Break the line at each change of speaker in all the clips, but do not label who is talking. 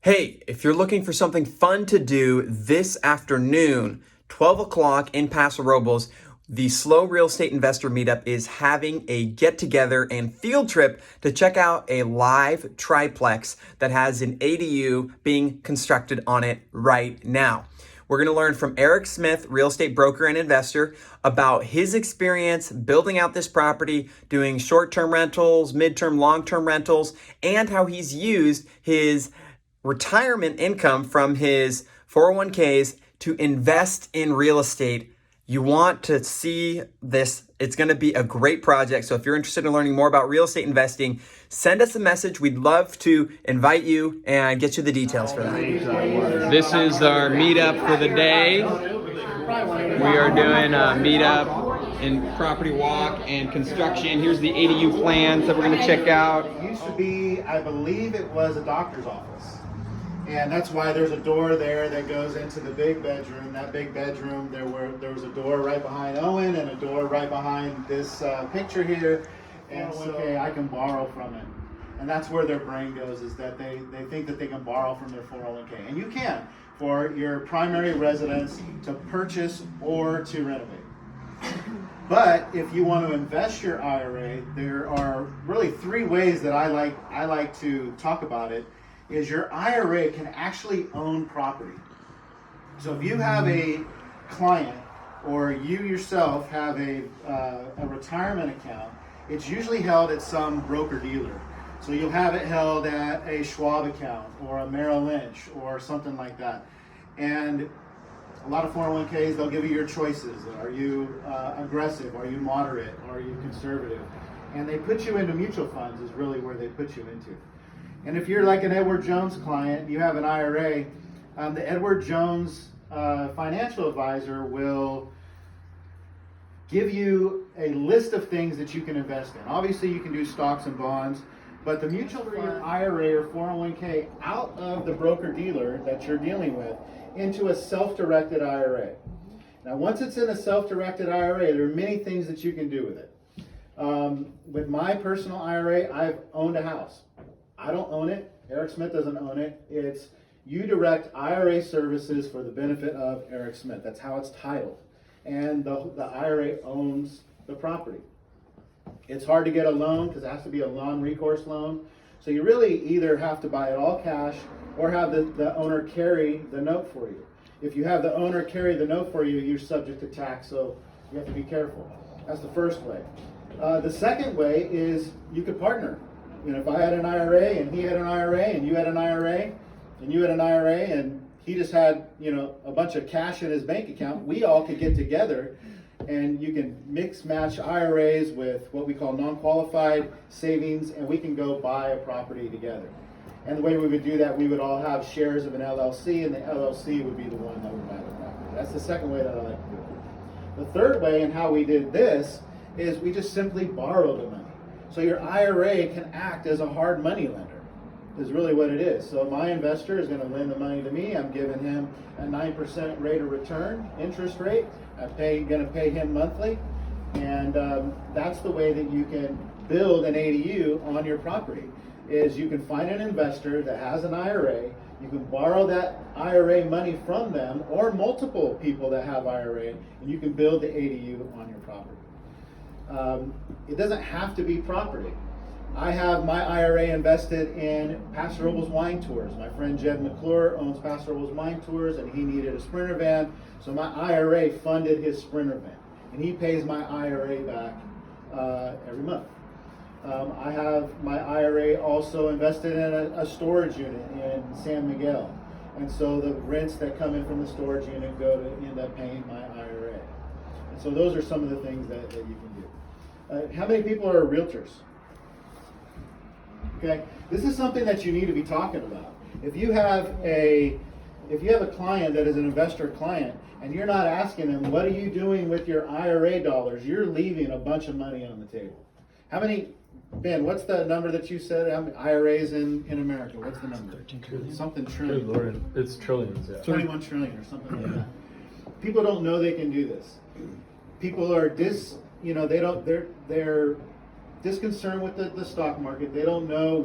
Hey, if you're looking for something fun to do this afternoon, 12 o'clock in Paso Robles, the SLO Real Estate Investor Meetup is having a get-together and field trip to check out a live triplex that has an ADU being constructed on it right now. We're going to learn from Eric Smith, real estate broker and investor, about his experience building out this property, doing short-term rentals, mid-term, long-term rentals, and how he's used his retirement income from his 401ks to invest in real estate. You want to see this. It's going to be a great project. So if you're interested in learning more about real estate investing, send us a message. We'd love to invite you and get you the details for that. This is our meetup for the day. We are doing a meetup in property walk and construction. Here's the ADU plans that we're going to check out.
It used to be, I believe it was a doctor's office. And that's why there's a door there that goes into the big bedroom. That big bedroom, there was a door right behind Owen and a door right behind this picture here. And so, okay, I can borrow from it. And that's where their brain goes, is that they think that they can borrow from their 401k. And you can, for your primary residence to purchase or to renovate. But if you want to invest your IRA, there are really three ways that I like to talk about it. Is your IRA can actually own property. So if you have a client or you yourself have a retirement account, it's usually held at some broker dealer. So you'll have it held at a Schwab account or a Merrill Lynch or something like that. And a lot of 401ks, they'll give you your choices. Are you aggressive? Are you moderate? Are you conservative? And they put you into mutual funds is really where they put you into. And if you're like an Edward Jones client, you have an IRA, the Edward Jones financial advisor will give you a list of things that you can invest in. Obviously, you can do stocks and bonds, but the mutual fund IRA or 401k out of the broker dealer that you're dealing with into a self-directed IRA. Now, once it's in a self-directed IRA, there are many things that you can do with it. With my personal IRA, I've owned a house. I don't own it. Eric Smith doesn't own it. It's you direct IRA services for the benefit of Eric Smith. That's how it's titled. And the IRA owns the property. It's hard to get a loan because it has to be a non-recourse loan. So you really either have to buy it all cash or have the owner carry the note for you. If you have the owner carry the note for you, you're subject to tax, so you have to be careful. That's the first way. The second way is you could partner. You know, if I had an IRA and he had an IRA and you had an IRA and you had an IRA and he just had, a bunch of cash in his bank account, we all could get together and you can mix match IRAs with what we call non-qualified savings, and we can go buy a property together. And the way we would do that, we would all have shares of an LLC, and the LLC would be the one that would buy the property. That's the second way that I like to do it. The third way, and how we did this, is we just simply borrow the money. So your IRA can act as a hard money lender, is really what it is. So my investor is going to lend the money to me. I'm giving him a 9% rate of return, interest rate. I'm going to pay him monthly. And that's the way that you can build an ADU on your property, is you can find an investor that has an IRA. You can borrow that IRA money from them or multiple people that have IRA, and you can build the ADU on your property. It doesn't have to be property. I have my IRA invested in Paso Robles Wine Tours. My friend Jed McClure owns Paso Robles Wine Tours, and he needed a Sprinter van, so my IRA funded his Sprinter van, and he pays my IRA back every month. I have my IRA also invested in a storage unit in San Miguel, and so the rents that come in from the storage unit go to end up paying my IRA. And so those are some of the things that you can do. How many people are realtors? Okay, this is something that you need to be talking about. If you have a client that is an investor client and you're not asking them, what are you doing with your IRA dollars, you're leaving a bunch of money on the table. How many, Ben, what's the number that you said? How many IRAs in America? What's the number?
13 trillion.
Something trillion.
Good Lord, it's trillions, yeah.
21 trillion or something like that. People don't know they can do this. People are they're disconcerted with the stock market. They don't know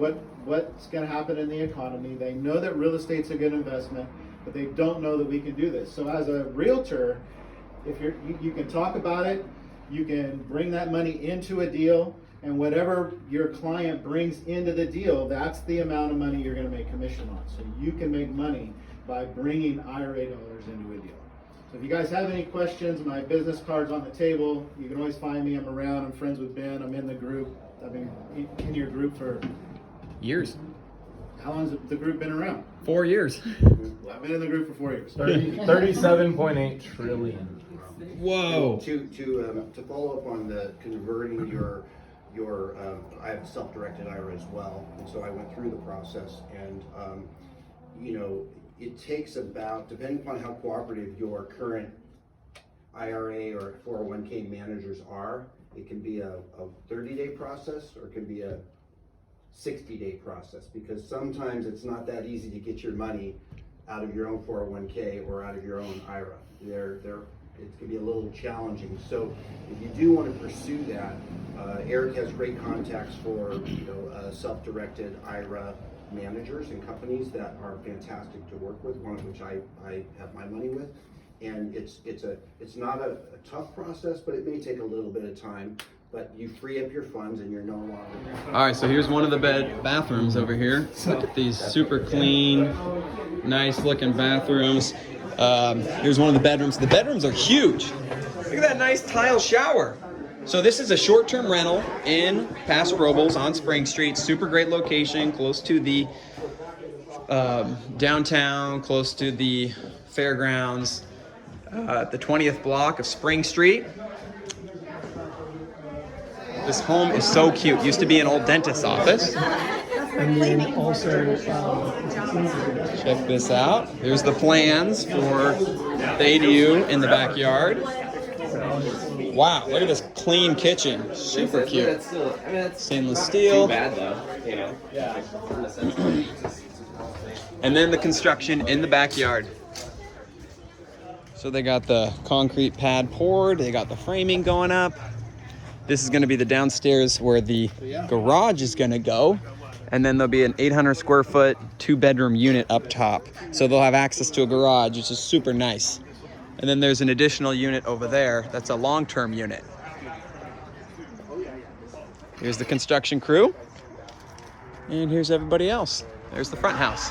what's going to happen in the economy. They know that real estate's a good investment, but they don't know that we can do this. So as a realtor, if you can talk about it, you can bring that money into a deal, and whatever your client brings into the deal, that's the amount of money you're going to make commission on. So you can make money by bringing IRA dollars into a deal. So if you guys have any questions, my business card's on the table. You can always find me. I'm around. I'm friends with Ben. I'm in the group. I've been in your group for
Years.
how long has the group been around?
4 years.
Well, I've been in the group for 4 years.
37.8 trillion.
Whoa.
To follow up on the converting your I have a self-directed IRA as well, and so I went through the process, and you know, it takes about, depending upon how cooperative your current IRA or 401k managers are, it can be a 30-day process or it can be a 60-day process, because sometimes it's not that easy to get your money out of your own 401k or out of your own IRA. It can be a little challenging. So if you do want to pursue that, Eric has great contacts for self-directed IRA managers and companies that are fantastic to work with, one of which I have my money with. And it's not a tough process, but it may take a little bit of time. But you free up your funds and you're no longer.
All right, so here's one of the bathrooms over here. Look at these super clean, nice looking bathrooms. Here's one of the bedrooms. The bedrooms are huge. Look at that nice tile shower. So this is a short-term rental in Paso Robles on Spring Street. Super great location, close to the downtown, close to the fairgrounds, the 20th block of Spring Street. This home is so cute. Used to be an old dentist's office.
And then also,
Check this out. Here's the plans for the ADU in the backyard. Wow, look at this clean kitchen. Super cute. Stainless steel.
Too bad though, you know.
And then the construction in the backyard. So they got the concrete pad poured. They got the framing going up. This is going to be the downstairs where the garage is going to go. And then there'll be an 800 square foot 2-bedroom unit up top. So they'll have access to a garage, which is super nice. And then there's an additional unit over there. That's a long-term unit. Here's the construction crew. And here's everybody else. There's the front house.